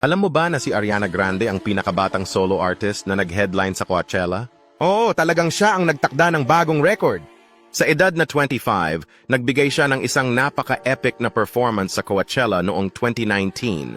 Alam mo ba na si Ariana Grande ang pinakabatang solo artist na nag-headline sa Coachella? Oo, talagang siya ang nagtakda ng bagong record. Sa edad na 25, nagbigay siya ng isang napaka-epic na performance sa Coachella noong 2019.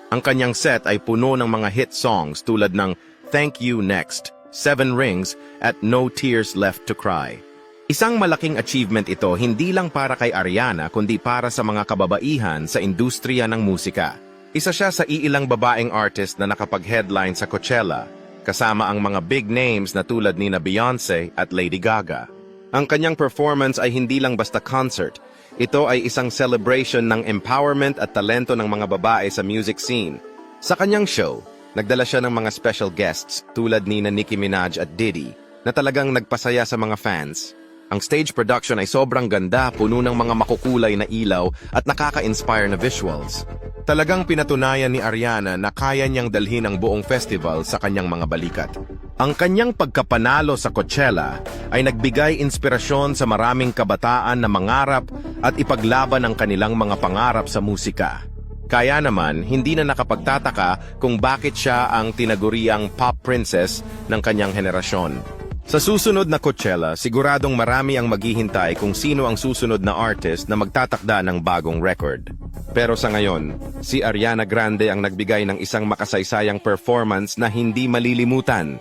Ang kanyang set ay puno ng mga hit songs tulad ng Thank You Next, Seven Rings, at No Tears Left to Cry. Isang malaking achievement ito hindi lang para kay Ariana kundi para sa mga kababaihan sa industriya ng musika. Isa siya sa iilang babaeng artist na nakapag-headline sa Coachella, kasama ang mga big names na tulad ni Beyoncé at Lady Gaga. Ang kanyang performance ay hindi lang basta concert. Ito ay isang celebration ng empowerment at talento ng mga babae sa music scene. Sa kanyang show, nagdala siya ng mga special guests tulad ni Nicki Minaj at Diddy na talagang nagpasaya sa mga fans. Ang stage production ay sobrang ganda, puno ng mga makukulay na ilaw at nakaka-inspire na visuals. Talagang pinatunayan ni Ariana na kaya niyang dalhin ang buong festival sa kanyang mga balikat. Ang kanyang pagkapanalo sa Coachella ay nagbigay inspirasyon sa maraming kabataan na mangarap at ipaglaban ang kanilang mga pangarap sa musika. Kaya naman, hindi na nakapagtataka kung bakit siya ang tinaguriang pop princess ng kanyang henerasyon. Sa susunod na Coachella, siguradong marami ang maghihintay kung sino ang susunod na artist na magtatakda ng bagong record. Pero sa ngayon, si Ariana Grande ang nagbigay ng isang makasaysayang performance na hindi malilimutan.